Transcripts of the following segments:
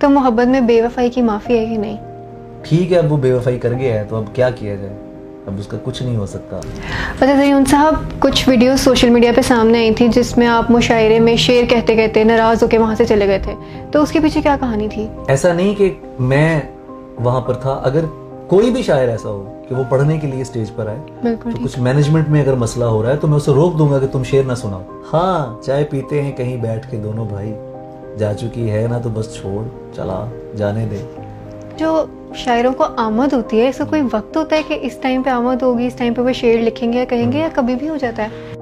तो मोहब्बत में बेवफाई की माफ़ी है कि नहीं? ठीक है, अब वो बेवफाई कर गया है तो अब क्या किया जाए, अब उसका कुछ नहीं हो सकता। पता ज़रीउन साहब, कुछ वीडियो सोशल मीडिया पे सामने आई थी जिसमें आप मुशायरे में शेर कहते कहते नाराज़ होकर वहाँ से चले गए थे, तो उसके पीछे क्या कहानी थी? ऐसा नहीं कि मैं वहाँ पर था, अगर कोई भी शायर ऐसा हो कि वो पढ़ने के लिए स्टेज पर आए तो कुछ मैनेजमेंट में अगर मसला हो रहा है तो मैं उसे रोक दूंगा कि तुम शेर ना सुनाओ। हाँ, चाय पीते हैं कहीं बैठ के दोनों भाई, जा चुकी है ना तो बस छोड़, चला जाने दे। जो शायरों को आमद होती है, इसका कोई वक्त होता है कि इस टाइम पे आमद होगी, इस टाइम पे वो शेर लिखेंगे या कहेंगे, या कभी भी हो जाता है?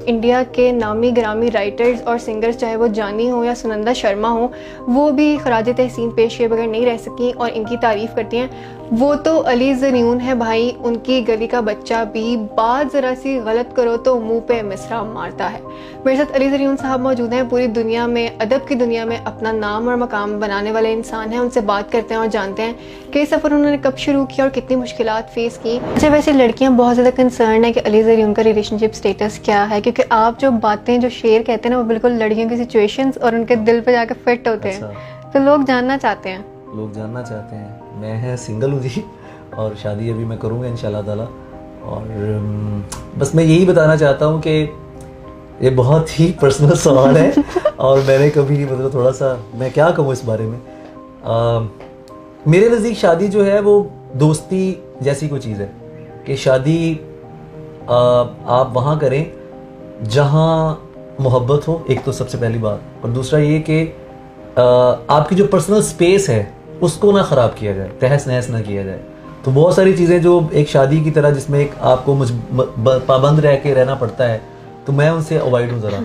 इंडिया के नामी ग्रामी राइटर्स और सिंगर्स, चाहे वो जानी हो या सुनंदा शर्मा हो, वो भी खराज तहसीन पेश किए बगैर नहीं रह सकी और इनकी तारीफ़ करती हैं। वो तो अली ज़रियून है भाई, उनकी गली का बच्चा भी बात ज़रा सी गलत करो तो मुंह पे मिसरा मारता है। मेरे साथ अली ज़रियून साहब मौजूद हैं, पूरी दुनिया में, अदब की दुनिया में अपना नाम और मकाम बनाने वाले इंसान हैं। उनसे बात करते हैं और जानते हैं कि सफ़र उन्होंने कब शुरू किया और कितनी मुश्किलात फेस की। अच्छा, वैसे लड़कियाँ बहुत ज़्यादा कंसर्न है कि अली ज़रियून का रिलेशनशिप स्टेटस क्या है, क्योंकि आप जो बातें, जो शेर कहते हैं ना, वो बिल्कुल लड़कियों की सिचुएशंस और उनके दिल पे जाकर फिट होते हैं। तो लोग जानना चाहते हैं। मैं सिंगल हूँ जी, और शादी अभी मैं करूँगा इंशाल्लाह ताला। और बस मैं यही बताना चाहता हूँ कि ये बहुत ही पर्सनल सवाल है और मैंने कभी मतलब थोड़ा सा, मैं क्या कहूँ इस बारे में। मेरे नज़दीक शादी जो है वो दोस्ती जैसी कोई चीज़ है कि शादी आप वहाँ करें जहाँ मोहब्बत हो, एक तो सबसे पहली बात, और दूसरा ये कि आपकी जो पर्सनल स्पेस है उसको ना ख़राब किया जाए, तहस नहस ना किया जाए। तो बहुत सारी चीज़ें जो एक शादी की तरह जिसमें एक आपको पाबंद रह के रहना पड़ता है, तो मैं उनसे अवॉइड हूँ, ज़रा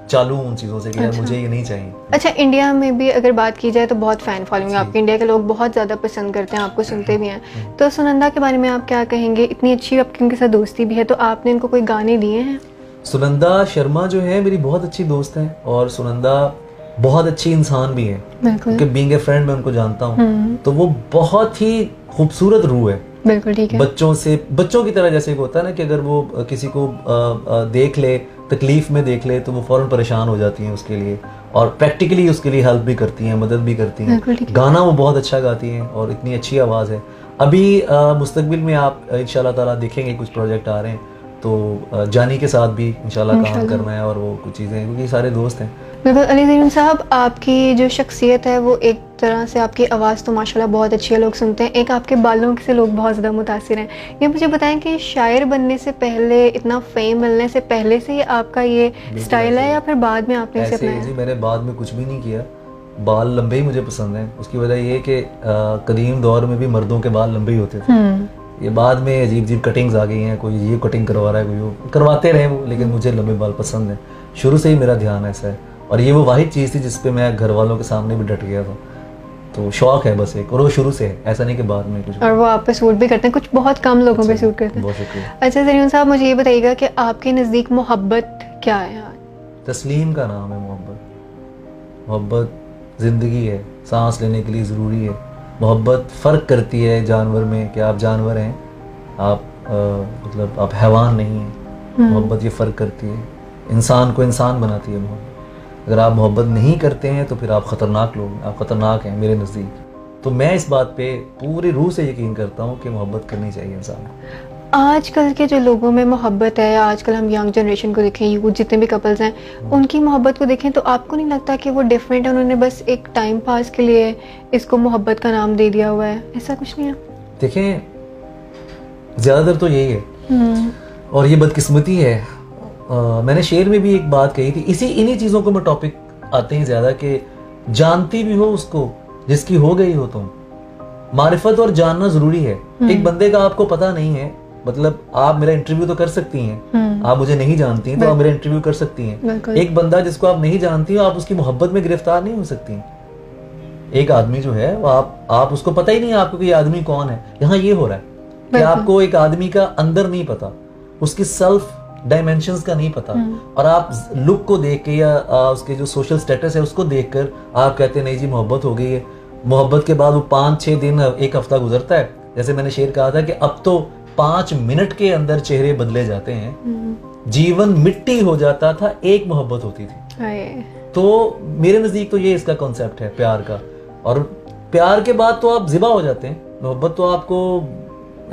चालू हूँ उन चीज़ों से कि यार मुझे ये नहीं चाहिए। अच्छा, इंडिया में भी अगर बात की जाए तो बहुत फ़ैन फॉलोइंग है आपकी, इंडिया के लोग बहुत ज़्यादा पसंद करते हैं, आपको सुनते भी हैं। तो सुनंदा के बारे में आप क्या कहेंगे? इतनी अच्छी आपकी उनके साथ दोस्ती भी है, तो आपने इनको कोई गाने दिए हैं? सुनंदा शर्मा जो है मेरी बहुत अच्छी दोस्त है और सुनंदा बहुत अच्छी इंसान भी है, क्योंकि बीइंग ए फ्रेंड मैं उनको जानता हूँ। तो वो बहुत ही खूबसूरत रूह है, बिल्कुल ठीक है। बच्चों की तरह, जैसे होता है ना कि अगर वो किसी को देख ले, तकलीफ में देख ले, तो वो फौरन परेशान हो जाती हैं उसके लिए और प्रैक्टिकली उसके लिए हेल्प भी करती हैं, मदद भी करती हैं। गाना वो बहुत अच्छा गाती हैं और इतनी अच्छी आवाज़ है। अभी मुस्तकबिल में आप इंशाल्लाह ताला देखेंगे कुछ प्रोजेक्ट आ रहे हैं, तो जानी के साथ भी इंशाल्लाह काम करना है और वो कुछ चीज़ें, क्योंकि सारे दोस्त हैं। बिल्कुल। अली ज़रियून साहब, आपकी जो शख्सियत है वो एक तरह से, आपकी आवाज़ तो माशाल्लाह बहुत अच्छी है, लोग सुनते हैं, एक आपके बालों से लोग बहुत ज़्यादा मुतासिर हैं। ये मुझे बताएं कि शायर बनने से पहले, इतना फेम मिलने से पहले से ही आपका ये स्टाइल है या फिर बाद में आपने इसे अपनाया? जी, मैंने बाद में कुछ भी नहीं किया, बाल लंबे ही मुझे पसंद हैं। उसकी वजह ये कि कदीम दौर में भी मर्दों के बाल लंबे ही होते थे। ये बाद में अजीब अजीब कटिंग्स आ गई हैं, कोई ये कटिंग करवा रहा है, कोई वो करवाते रहे वो, लेकिन मुझे लंबे बाल पसंद हैं। शुरू से ही मेरा ध्यान ऐसा है और ये वो वाहिद चीज़ थी जिस पे मैं घर वालों के सामने भी डट गया था। तो शौक है बस एक, और वो शुरू से है, ऐसा नहीं कि बाद में कुछ। और वो आप पे सूट भी करते हैं, कुछ बहुत कम लोगों पे सूट करते हैं। बहुत शुक्रिया। अच्छा ज़रियून साहब, मुझे ये बताइएगा कि आपके नज़दीक मोहब्बत क्या है? तस्लीम का नाम है मोहब्बत। मोहब्बत ज़िंदगी है, सांस लेने के लिए ज़रूरी है। मोहब्बत फ़र्क करती है जानवर में, कि आप जानवर हैं, आप मतलब आप हैवान नहीं हैं। मोहब्बत ये फ़र्क करती है, इंसान को इंसान बनाती है मोहब्बत। अगर आप मोहब्बत नहीं करते हैं तो फिर आप ख़तरनाक लोग हैं, आप ख़तरनाक हैं मेरे नज़दीक। तो मैं इस बात पे पूरी रूह से यकीन करता हूँ कि मोहब्बत करनी चाहिए इंसान को। आजकल के जो लोगों में मोहब्बत है, आजकल हम यंग जनरेशन को देखें, यूथ जितने भी कपल्स हैं, उनकी मोहब्बत को देखें, तो आपको नहीं लगता कि वो डिफरेंट है? उन्होंने बस एक टाइम पास के लिए इसको मोहब्बत का नाम दे दिया हुआ है, ऐसा कुछ नहीं है? देखें, ज़्यादातर तो यही है और ये बदकिस्मती है। मैंने शेर में भी एक बात कही थी, इन्हीं चीज़ों को मैं टॉपिक आते हैं ज़्यादा, कि जानती भी हो उसको जिसकी हो गई हो तुम। मारिफत और जानना ज़रूरी है। एक बंदे का आपको पता नहीं है, मतलब आप मेरा इंटरव्यू तो कर सकती हैं, आप मुझे नहीं जानती हैं तो आप मेरा इंटरव्यू कर सकती हैं। एक बंदा जिसको आप नहीं जानती हो, आप उसकी मोहब्बत में गिरफ्तार नहीं हो सकती। एक आदमी जो है वो आप उसको पता ही नहीं है आपको कि ये आदमी कौन है। यहाँ ये हो रहा है कि आपको एक आदमी का अंदर नहीं पता, उसकी सेल्फ डायमेंशंस का नहीं पता, और आप लुक को देख के या उसके जो सोशल स्टेटस है उसको देखकर आप कहते हैं नहीं जी मोहब्बत हो गई है। मोहब्बत के बाद वो 5-6 दिन, एक हफ्ता गुजरता है। जैसे मैंने शेर कहा था कि अब तो 5 मिनट के अंदर चेहरे बदले जाते हैं। जीवन मिट्टी हो जाता था, एक मोहब्बत होती थी। तो मेरे नजदीक तो ये इसका कॉन्सेप्ट है प्यार का, और प्यार के बाद तो आप ज़िबा हो जाते हैं। मोहब्बत तो आपको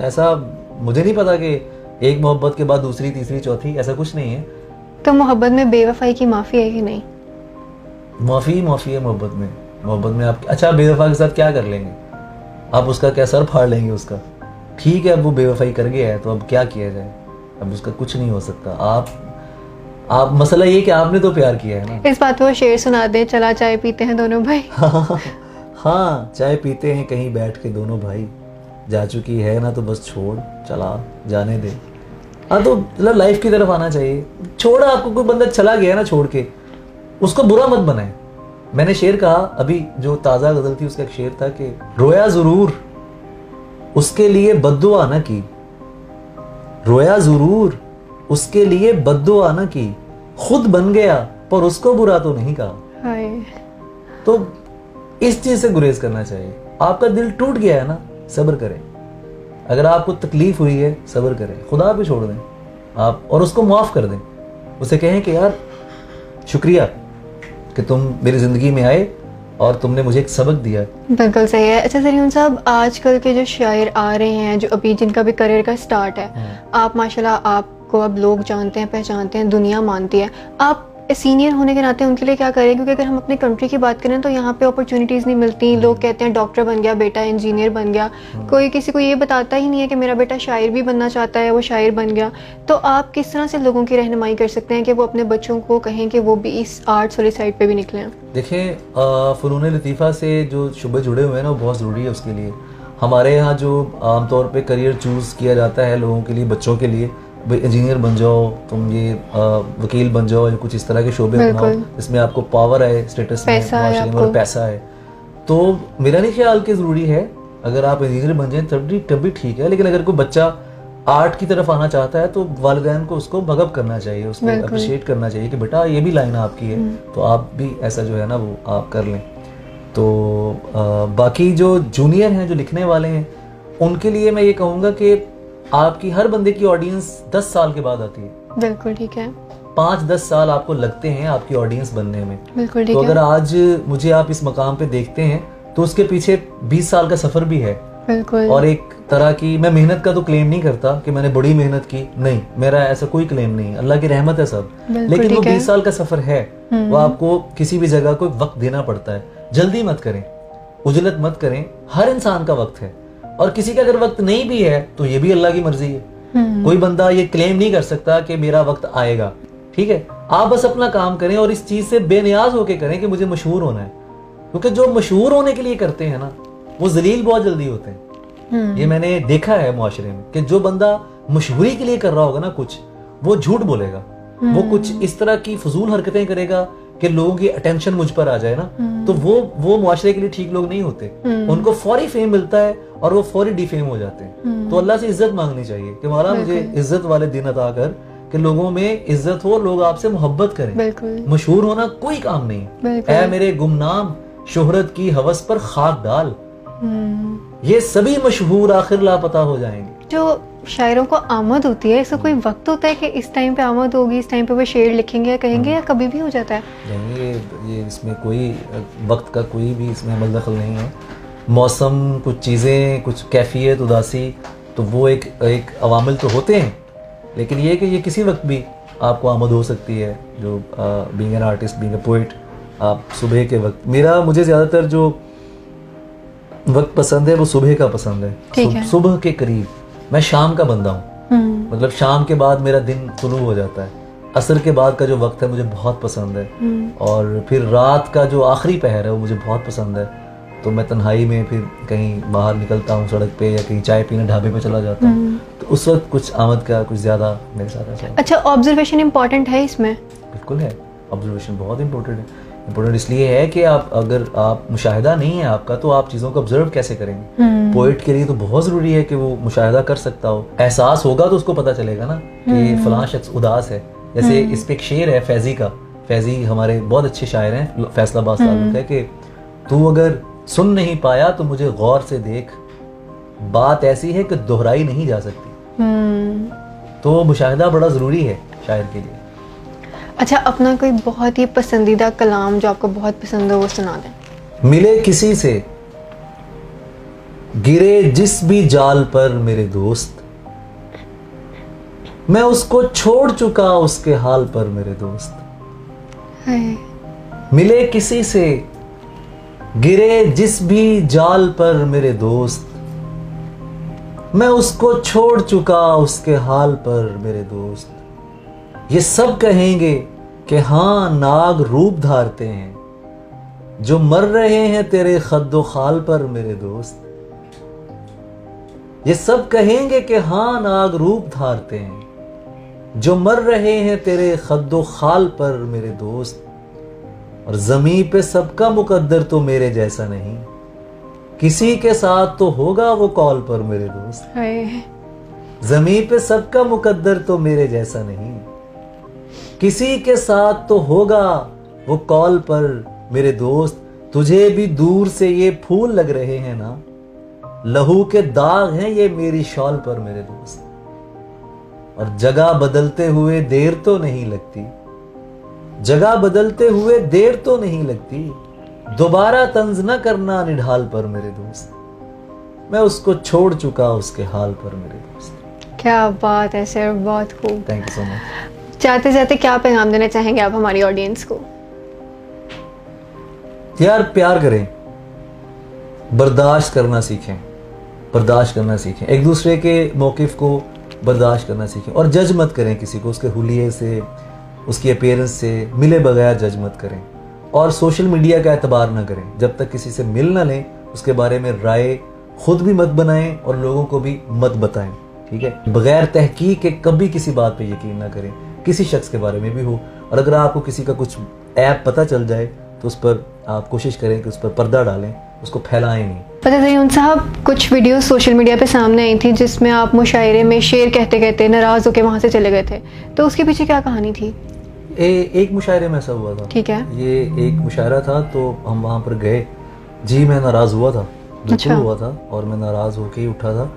ऐसा, मुझे नहीं पता कि एक मोहब्बत के बाद दूसरी, तीसरी, चौथी, ऐसा कुछ नहीं है। तो मोहब्बत में बेवफाई की माफ़ी है कि नहीं? माफ़ी है मोहब्बत में। मोहब्बत में आप अच्छा बेवफा के साथ क्या कर लेंगे? आप उसका क्या सर फाड़ लेंगे उसका? ठीक है, अब वो बेवफाई कर गया है तो अब क्या किया जाए? अब उसका कुछ नहीं हो सकता। आप मसला ये कि आपने तो प्यार किया है ना। इस बात पे वो शेर सुना दे, चला चाय पीते हैं दोनों भाई। हाँ, चाय पीते हैं कहीं बैठ के दोनों भाई, जा चुकी है ना तो बस छोड़, चला जाने दे। हाँ, तो मतलब लाइफ की तरफ आना चाहिए। छोड़ा, आपको कोई बंदा चला गया ना छोड़ के, उसको बुरा मत बनाए। मैंने शेर कहा अभी, जो ताज़ा गजल थी उसका एक शेर था कि रोया जरूर उसके लिए बद्दुआ न की, रोया जरूर उसके लिए बद्दुआ न की, खुद बन गया पर उसको बुरा तो नहीं कहा। हाय। तो इस चीज से गुरेज करना चाहिए। आपका दिल टूट गया है ना, सब्र करें। अगर आपको तकलीफ हुई है, सब्र करें, खुदा पे छोड़ दें आप, और उसको माफ कर दें। उसे कहें कि यार शुक्रिया कि तुम मेरी जिंदगी में आए और तुमने मुझे एक सबक दिया। बिल्कुल सही है। अच्छा सरीम साहब, आजकल के जो शायर आ रहे हैं, जो अभी जिनका भी करियर का स्टार्ट है, आप माशाल्लाह, आपको अब लोग जानते हैं, पहचानते हैं, दुनिया मानती है। आप सीनियर होने के नाते उनके लिए क्या करें? क्योंकि अगर हम अपनी कंट्री की बात करें तो यहाँ पे अपॉर्चुनिटीज़ नहीं मिलती। लोग कहते हैं डॉक्टर बन गया बेटा, इंजीनियर बन गया, कोई किसी को ये बताता ही नहीं है कि मेरा बेटा शायर भी बनना चाहता है, वो शायर बन गया। तो आप किस तरह से लोगों की रहनुमाई कर सकते हैं कि वो अपने बच्चों को कहें कि वो भी इस आर्ट्स वाली साइड पे भी निकलें? देखें, फ़नून लतीफ़ा से जो शुबे जुड़े हुए हैं ना, वो बहुत ज़रूरी है उसके लिए। हमारे यहाँ जो आमतौर पे करियर चूज़ किया जाता है लोगों के लिए, बच्चों के लिए, इंजीनियर बन जाओ, तुम ये वकील बन जाओ, या कुछ इस तरह के शोबे बनाओ इसमें आपको पावर है, स्टेटस में और पैसा है। तो मेरा नहीं ख्याल कि ज़रूरी है अगर आप इंजीनियर बन जाए तब भी ठीक है। लेकिन अगर कोई बच्चा आर्ट की तरफ आना चाहता है तो वालिदैन को उसको भगप करना चाहिए, उसको अप्रिशिएट करना चाहिए कि बेटा ये भी लाइन आपकी है, तो आप भी ऐसा जो है ना वो आप कर लें। तो बाकी जो जूनियर हैं, जो लिखने वाले हैं, उनके लिए मैं ये कहूँगा कि आपकी हर बंदे की ऑडियंस 10 साल के बाद आती है। बिल्कुल ठीक है। 5-10 साल आपको लगते हैं आपकी ऑडियंस बनने में। बिल्कुल ठीक है। तो अगर है। आज मुझे आप इस मकाम पे देखते हैं तो उसके पीछे 20 साल का सफर भी है। बिल्कुल। और एक तरह की, मैं मेहनत का तो क्लेम नहीं करता कि मैंने बड़ी मेहनत की, नहीं, मेरा ऐसा कोई क्लेम नहीं, अल्लाह की रहमत है सब। लेकिन वो 20 साल का सफर है, वो आपको किसी भी जगह को वक्त देना पड़ता है। जल्दी मत करें, उजलत मत करें, हर इंसान का वक्त है। और किसी का अगर वक्त नहीं भी है तो ये भी अल्लाह की मर्जी है। कोई बंदा ये क्लेम नहीं कर सकता कि मेरा वक्त आएगा। ठीक है, आप बस अपना काम करें और इस चीज से बेनियाज होके करें कि मुझे मशहूर होना है। क्योंकि जो मशहूर होने के लिए करते हैं ना, वो जलील बहुत जल्दी होते हैं। ये मैंने देखा है मुआशरे में कि जो बंदा मशहूरी के लिए कर रहा होगा ना कुछ, वो झूठ बोलेगा, वो कुछ इस तरह की फजूल हरकतें करेगा कि लोगों की अटेंशन मुझ पर आ जाए ना, तो वो मुआशरे के लिए ठीक लोग नहीं होते। उनको फौरी फेम मिलता है और वो फौरी डिफेम हो जाते हैं। तो अल्लाह से इज्जत मांगनी चाहिए कि मौला मुझे इज्जत वाले दिन अता कर कि लोगों में इज्जत हो, लोग आपसे मोहब्बत करें। मशहूर होना कोई काम नहीं। ऐ मेरे गुमनाम शोहरत की हवस पर खाक डाल, ये सभी मशहूर आखिर लापता हो जाएंगे। जो शायरों को आमद होती है, इसका कोई वक्त होता है कि इस टाइम पे आमद होगी, इस टाइम पे वो शेर लिखेंगे या कहेंगे, या कभी भी हो जाता है? नहीं, ये इसमें कोई वक्त का कोई भी इसमें अमल दखल नहीं है। मौसम, कुछ चीज़ें, कुछ कैफियत, उदासी, तो वो एक अवामिल तो होते हैं। लेकिन ये कि ये किसी वक्त भी आपको आमद हो सकती है। जो being an artist, being a poet, आप सुबह के वक्त, मुझे ज़्यादातर जो वक्त पसंद है वो सुबह का पसंद है। सुबह के करीब। मैं शाम का बंदा हूँ, मतलब शाम के बाद मेरा दिन तुलू हो जाता है। असर के बाद का जो वक्त है मुझे बहुत पसंद है। और फिर रात का जो आखिरी पहर है वो मुझे बहुत पसंद है। तो मैं तन्हाई में फिर कहीं बाहर निकलता हूँ सड़क पे, या कहीं चाय पीने ढाबे पे चला जाता हूँ। तो उस वक्त कुछ आमद का कुछ ज़्यादा मेरे साथ ऐसा। अच्छा, ऑब्जर्वेशन इम्पोर्टेंट है इसमें? बिल्कुल है, ऑब्जर्वेशन बहुत इंपॉर्टेंट है। इम्पोर्टेंट इसलिए है कि अगर आप मुशाहिदा नहीं है आपका, तो आप चीज़ों को ऑब्जर्व कैसे करेंगे? पोइट के लिए तो बहुत ज़रूरी है कि वो मुशाहिदा कर सकता हो, एहसास होगा तो उसको पता चलेगा ना कि फलां शख्स उदास है। जैसे इस पे एक शेर है फैजी का। फैजी हमारे बहुत अच्छे शायर हैं, फैसलाबाद ताल्लुक है, कि तू अगर सुन नहीं पाया तो मुझे गौर से देख, बात ऐसी है कि दोहराई नहीं जा सकती। तो मुशाहिदा बड़ा ज़रूरी है शायर के लिए। अच्छा, अपना कोई बहुत ही पसंदीदा कलाम जो आपको बहुत पसंद हो वो सुना दें। मिले किसी से गिरे जिस भी जाल पर मेरे दोस्त, मैं उसको छोड़ चुका उसके हाल पर मेरे दोस्त। मिले किसी से गिरे जिस भी जाल पर मेरे दोस्त, मैं उसको छोड़ चुका उसके हाल पर मेरे दोस्त। ये सब कहेंगे कि हाँ नाग रूप धारते हैं, जो मर रहे हैं तेरे खद्दो खाल पर मेरे दोस्त। ये सब कहेंगे कि हाँ नाग रूप धारते हैं, जो मर रहे हैं तेरे खद्दो खाल पर मेरे दोस्त। और ज़मीं पे सबका मुकद्दर तो मेरे जैसा नहीं, किसी के साथ तो होगा वो कॉल पर मेरे दोस्त। ज़मीं पे सबका मुकद्दर तो मेरे जैसा नहीं, किसी के साथ तो होगा वो कॉल पर मेरे दोस्त। तुझे भी दूर से ये फूल लग रहे हैं ना, लहू के दाग हैं ये मेरी शॉल पर मेरे दोस्त। और जगह बदलते हुए देर तो नहीं लगती, जगह बदलते हुए देर तो नहीं लगती, दोबारा तंज न करना निढाल पर मेरे दोस्त। मैं उसको छोड़ चुका उसके हाल पर मेरे दोस्त। क्या बात है सर, बहुत खूब। Thank you so much. जाते जाते क्या पैगाम देना चाहेंगे आप हमारी ऑडियंस को? यार प्यार करें, बर्दाश्त करना सीखें, बर्दाश्त करना सीखें, एक दूसरे के मौकिफ को बर्दाश्त करना सीखें। और जज मत करें किसी को उसके हुलिये से, उसकी अपीयरेंस से, मिले बगैर जज मत करें। और सोशल मीडिया का एतबार ना करें, जब तक किसी से मिल ना लें उसके बारे में राय खुद भी मत बनाएं और लोगों को भी मत बताएं, ठीक है। बगैर तहकीक के कभी किसी बात पे यकीन ना करें, किसी शख्स के बारे में भी हो। और अगर आपको किसी का कुछ ऐप पता चल जाए तो उस पर आप कोशिश करें कि उस पर पर्दा डालें, उसको फैलाएं नहीं। पता नहीं साहब, कुछ वीडियो सोशल मीडिया पे सामने आई थी जिसमें आप मुशायरे में शेर कहते कहते नाराज होकर वहां से चले गए थे, तो उसके पीछे क्या कहानी थी? एक मुशायरे में ऐसा हुआ था। ठीक है, ये एक मुशायरा था तो हम वहाँ पर गए जी। मैं नाराज हुआ था, बिल्कुल हुआ था, और मैं नाराज होके ही उठा था।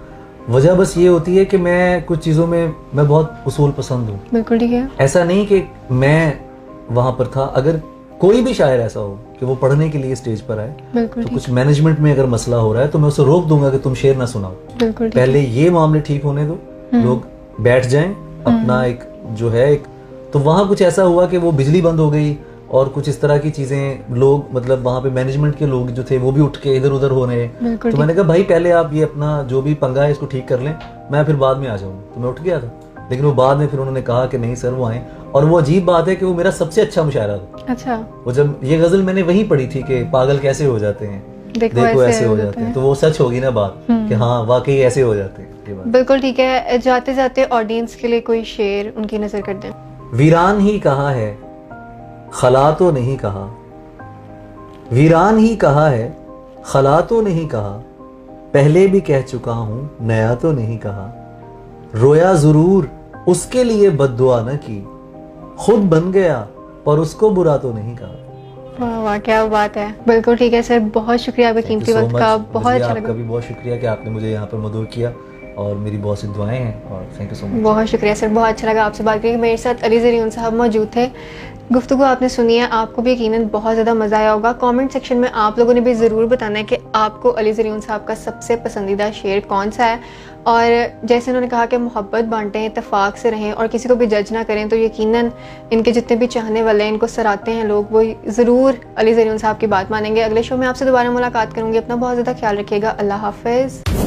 वजह बस ये होती है कि मैं कुछ चीज़ों में मैं बहुत उसूल पसंद हूँ। बिल्कुल ठीक है। ऐसा नहीं कि मैं वहाँ पर था, अगर कोई भी शायर ऐसा हो कि वो पढ़ने के लिए स्टेज पर आए तो कुछ मैनेजमेंट में अगर मसला हो रहा है तो मैं उसे रोक दूंगा कि तुम शेर ना सुनाओ, पहले ये मामले ठीक होने दो, लोग बैठ जाएं अपना एक जो है एक। तो वहाँ कुछ ऐसा हुआ कि वो बिजली बंद हो गई और कुछ इस तरह की चीजें, लोग मतलब वहाँ पे मैनेजमेंट के लोग जो थे वो भी उठ के इधर उधर हो रहे हैं। तो मैंने कहा भाई पहले आप ये अपना जो भी पंगा है इसको ठीक कर लें, मैं फिर बाद में आ जाऊंगा। तो मैं उठ गया था, लेकिन वो बाद में फिर उन्होंने कहा कि नहीं सर वो आए। और वो अजीब बात है कि वो मेरा सबसे अच्छा मुशायरा था। अच्छा। वो जब ये गजल मैंने वहीं पढ़ी थी कि पागल कैसे हो जाते हैं, देखो ऐसे हो जाते हैं, तो वो सच होगी ना बात कि हाँ वाकई ऐसे हो जाते हैं। बिल्कुल ठीक है। जाते जाते ऑडियंस के लिए कोई शेर उनकी नजर कर दें। वीरान ही कहा है खला तो नहीं कहा, वीरान ही कहा है खला तो नहीं कहा, पहले भी कह चुका हूं नया तो नहीं कहा। रोया जरूर उसके लिए बद्दुआ न की, खुद बन गया पर उसको बुरा तो नहीं कहा। वाह वाह क्या बात है। बिल्कुल ठीक है सर, बहुत शुक्रिया आपके कीमती वक्त का। बहुत अच्छा लगा। आपका भी बहुत शुक्रिया कि आपने मुझे यहाँ पर मदद किया और मेरी बहुत सी दुआएं हैं, और थैंक यू सो मच। बहुत शुक्रिया सर, बहुत अच्छा लगा आपसे बात करके। मेरे साथ अली ज़रीउन साहब मौजूद थे। गुफ्तगू आपने सुनी है, आपको भी यकीनन बहुत ज़्यादा मज़ा आया होगा। कमेंट सेक्शन में आप लोगों ने भी ज़रूर बताना है कि आपको अली ज़रीउन साहब का सबसे पसंदीदा शेर कौन सा है। और जैसे उन्होंने कहा कि मोहब्बत बांटें, इत्तेफाक से रहें और किसी को भी जज ना करें, तो यकीनन इनके जितने भी चाहने वाले हैं, इनको सराहते हैं लोग, वो ज़रूर अली ज़रीउन साहब की बात मानेंगे। अगले शो में आपसे दोबारा मुलाकात करूँगी। अपना बहुत ज़्यादा ख्याल रखिएगा। अल्लाह हाफ़िज़।